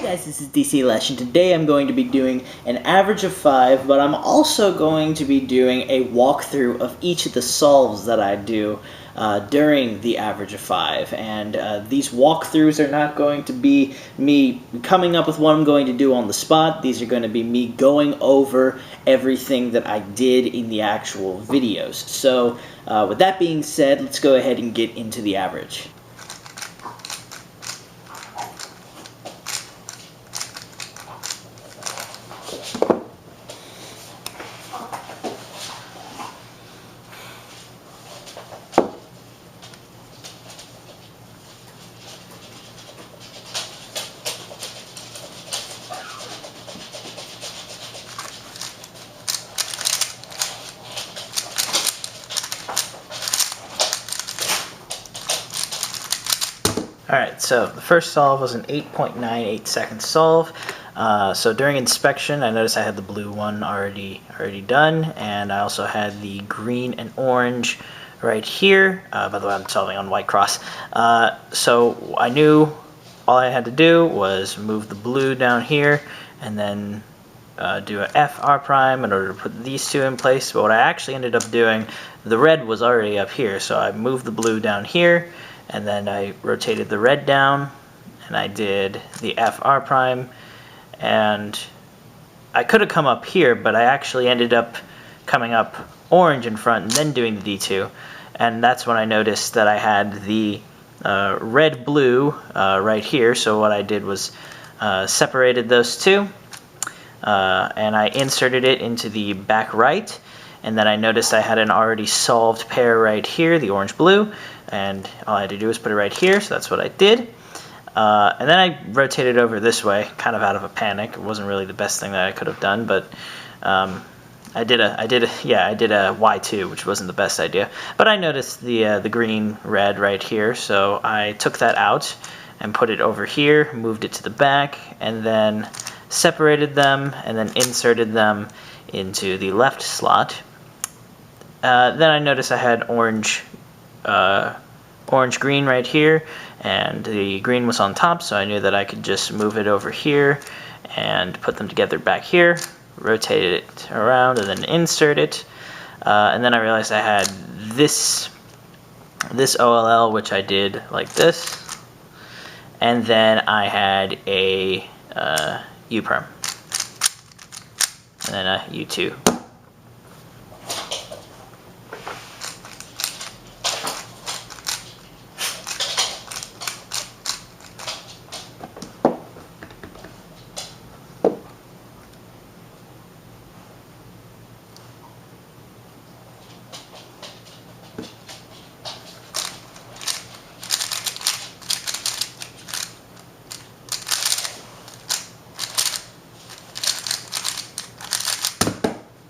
guys, this is dclaiche, and today I'm going to be doing an average of 5, but I'm also going to be doing a walkthrough of each of the solves that I do during the average of 5. And these walkthroughs are not going to be me coming up with what I'm going to do on the spot. These are going to be me going over everything that I did in the actual videos. So with that being said, let's go ahead and get into the average. Alright, so the first solve was an 8.98 second solve. So during inspection, I noticed I had the blue one already done, and I also had the green and orange right here. By the way, I'm solving on white cross. So I knew all I had to do was move the blue down here, and then do a F R prime in order to put these two in place. But what I actually ended up doing, the red was already up here, so I moved the blue down here, and then I rotated the red down, and I did the F R prime, and I could have come up here, but I actually ended up coming up orange in front and then doing the D2, and that's when I noticed that I had the red blue right here. So what I did was separated those two, and I inserted it into the back right, and then I noticed I had an already solved pair right here, the orange-blue, and all I had to do was put it right here, so that's what I did. And then I rotated over this way, kind of out of a panic. It wasn't really the best thing that I could have done, but I did a Y2, which wasn't the best idea. But I noticed the green-red right here, so I took that out and put it over here, moved it to the back, and then separated them, and then inserted them into the left slot. Then I noticed I had orange-green right here, and the green was on top, so I knew that I could just move it over here and put them together back here, rotate it around, and then insert it. And then I realized I had this OLL, which I did like this, and then I had a U-perm, and then a U2.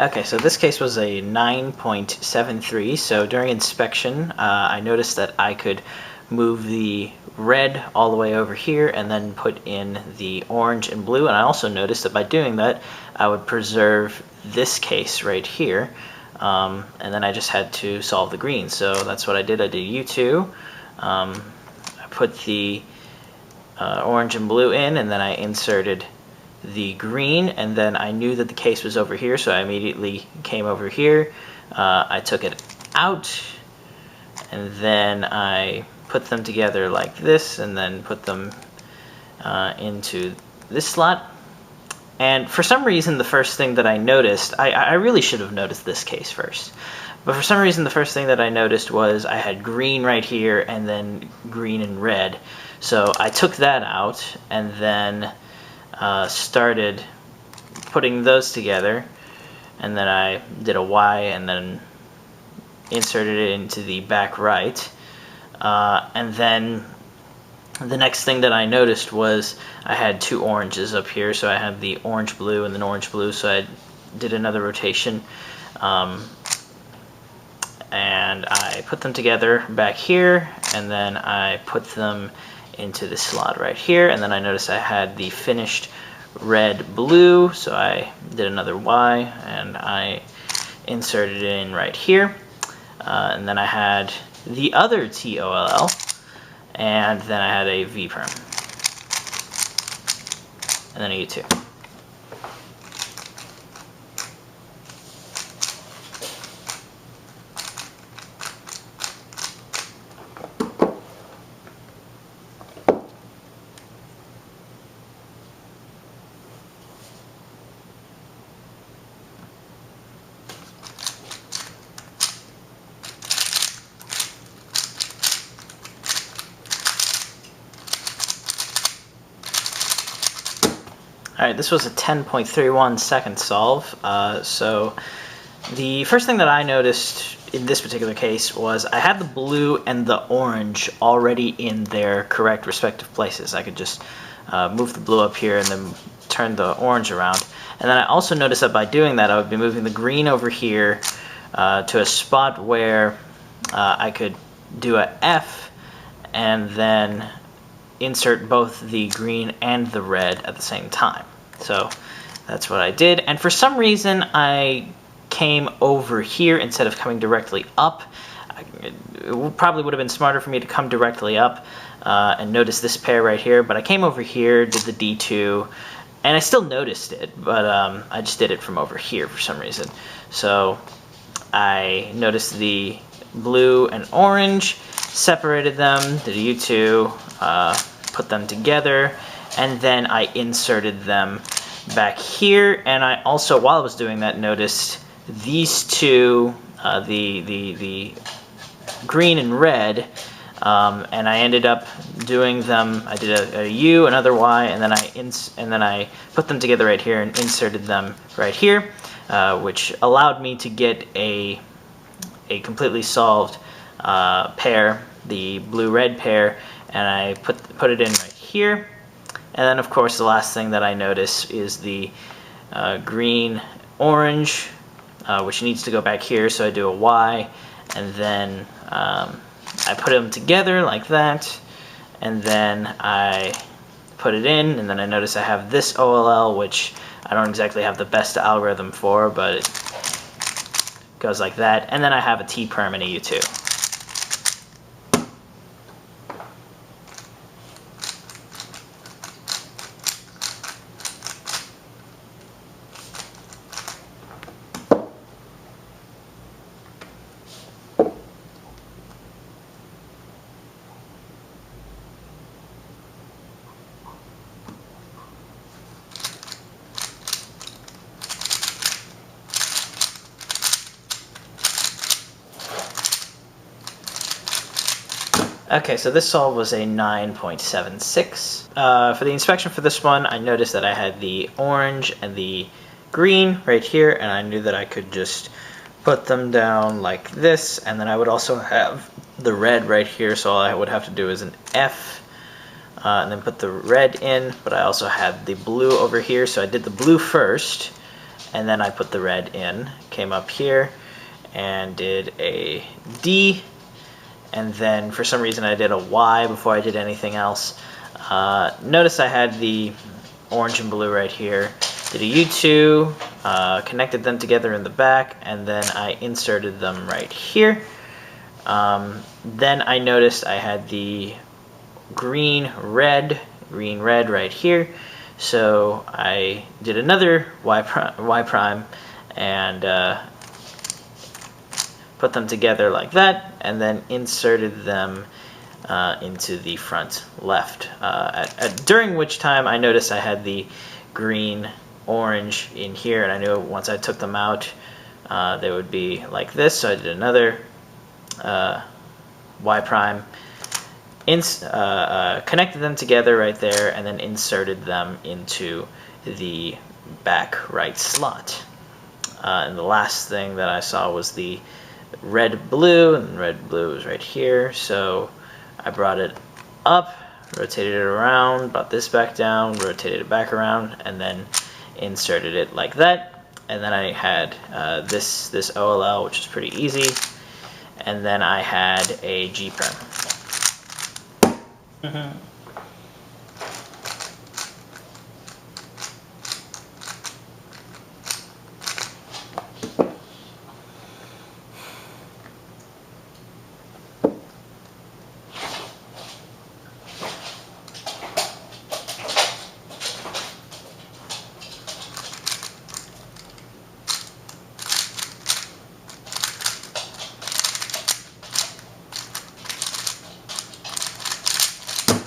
Okay, so this case was a 9.73, so during inspection I noticed that I could move the red all the way over here and then put in the orange and blue, and I also noticed that by doing that I would preserve this case right here, and then I just had to solve the green. So that's what I did. I did U2, I put the orange and blue in, and then I inserted the green, and then I knew that the case was over here, so I immediately came over here. I took it out, and then I put them together like this, and then put them into this slot. And for some reason, the first thing that I noticed, I really should have noticed this case first, but for some reason the first thing that I noticed was I had green right here and then green and red. So I took that out, and then started putting those together, and then I did a Y and then inserted it into the back right, and then the next thing that I noticed was I had two oranges up here, so I had the orange blue and then orange blue, so I did another rotation, and I put them together back here, and then I put them into the slot right here, and then I noticed I had the finished red blue, so I did another Y and I inserted it in right here, and then I had the other TOLL, and then I had a V-perm. and then a U2. Alright, this was a 10.31 second solve. So the first thing that I noticed in this particular case was I had the blue and the orange already in their correct respective places. I could just move the blue up here and then turn the orange around. And then I also noticed that by doing that I would be moving the green over here to a spot where I could do a F and then insert both the green and the red at the same time. So that's what I did, and for some reason I came over here instead of coming directly up. It probably would have been smarter for me to come directly up and notice this pair right here, but I came over here, did the D2, and I still noticed it, but I just did it from over here for some reason. So I noticed the blue and orange, separated them, did a U2, put them together, and then I inserted them back here. And I also, while I was doing that, noticed these two, the green and red, and I ended up doing them. I did a U, another Y, and then I put them together right here and inserted them right here, which allowed me to get a completely solved pair, the blue-red pair, and I put it in right here. And then, of course, the last thing that I notice is the green-orange, which needs to go back here, so I do a Y, and then I put them together like that, and then I put it in, and then I notice I have this OLL, which I don't exactly have the best algorithm for, but it goes like that, and then I have a T-perm and a U2. Okay, so this solve was a 9.76. For the inspection for this one, I noticed that I had the orange and the green right here, and I knew that I could just put them down like this, and then I would also have the red right here, so all I would have to do is an F, and then put the red in, but I also had the blue over here, so I did the blue first, and then I put the red in, came up here, and did a D, and then for some reason I did a Y before I did anything else. Notice I had the orange and blue right here. Did a U2, connected them together in the back, and then I inserted them right here. Then I noticed I had the green red right here. So I did another Y prime and put them together like that, and then inserted them into the front left. During which time I noticed I had the green orange in here, and I knew once I took them out they would be like this, so I did another Y prime, connected them together right there, and then inserted them into the back right slot. And the last thing that I saw was the red blue, and red blue is right here, so I brought it up, rotated it around, brought this back down, rotated it back around, and then inserted it like that. And then I had this OLL, which is pretty easy, and then I had a G prime.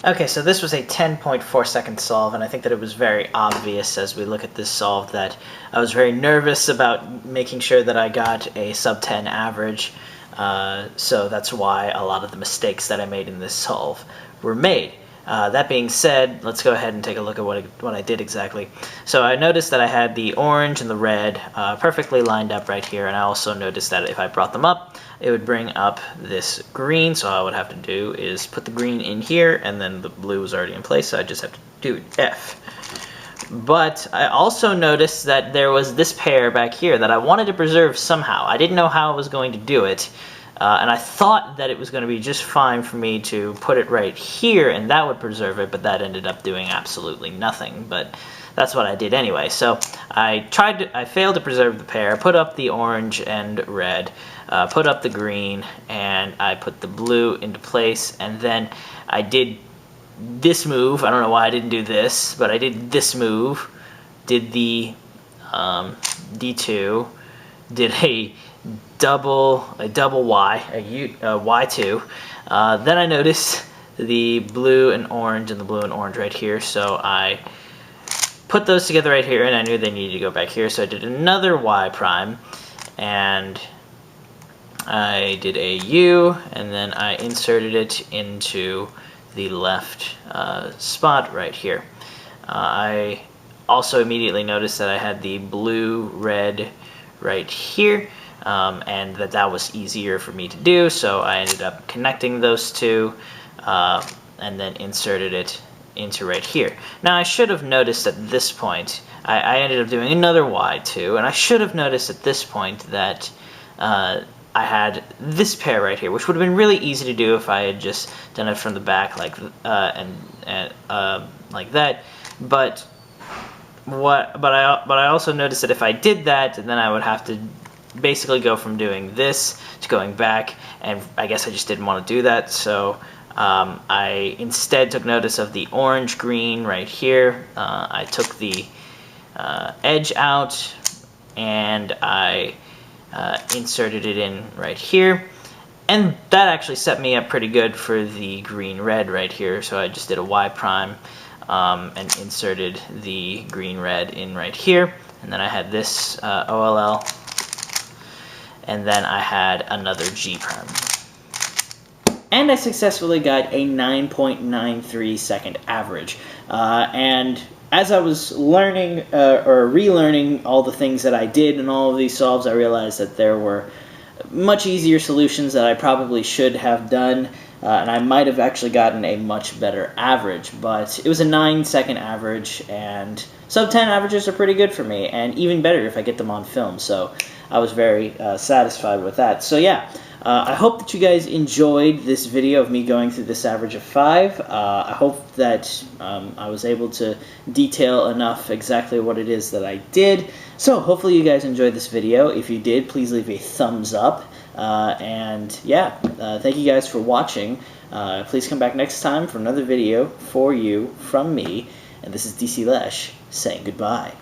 Okay, so this was a 10.4 second solve, and I think that it was very obvious as we look at this solve that I was very nervous about making sure that I got a sub 10 average, so that's why a lot of the mistakes that I made in this solve were made. That being said, let's go ahead and take a look at what I did exactly. So I noticed that I had the orange and the red perfectly lined up right here, and I also noticed that if I brought them up, it would bring up this green, so all I would have to do is put the green in here, and then the blue was already in place, so I just have to do F. But I also noticed that there was this pair back here that I wanted to preserve somehow. I didn't know how I was going to do it, and I thought that it was going to be just fine for me to put it right here, and that would preserve it, but that ended up doing absolutely nothing. But that's what I did anyway. So I failed to preserve the pair, put up the orange and red, put up the green, and I put the blue into place, and then I did this move. I don't know why I didn't do this, but I did this move, did the D2, did a double Y, a Y2. Then I noticed the blue and orange and the blue and orange right here, so I put those together right here, and I knew they needed to go back here, so I did another Y prime, and I did a U, and then I inserted it into the left spot right here. I also immediately noticed that I had the blue, red right here, and that was easier for me to do, so I ended up connecting those two and then inserted it into right here. Now I should have noticed at this point, I ended up doing another Y2, and I should have noticed at this point that I had this pair right here, which would have been really easy to do if I had just done it from the back like like that. But I also noticed that if I did that, then I would have to basically go from doing this to going back, and I guess I just didn't want to do that, so I instead took notice of the orange green right here. I took the edge out, and I inserted it in right here, and that actually set me up pretty good for the green red right here. So I just did a Y prime and inserted the green red in right here, and then I had this OLL, and then I had another G prime. And I successfully got a 9.93 second average. And as I was learning or relearning all the things that I did in all of these solves, I realized that there were much easier solutions that I probably should have done, and I might have actually gotten a much better average, but it was a 9-second average, and sub 10 averages are pretty good for me, and even better if I get them on film, so I was very satisfied with that. So yeah, I hope that you guys enjoyed this video of me going through this average of 5. I hope that I was able to detail enough exactly what it is that I did. So hopefully you guys enjoyed this video. If you did, please leave a thumbs up. And yeah, thank you guys for watching. Please come back next time for another video for you from me. And this is dclaiche saying goodbye.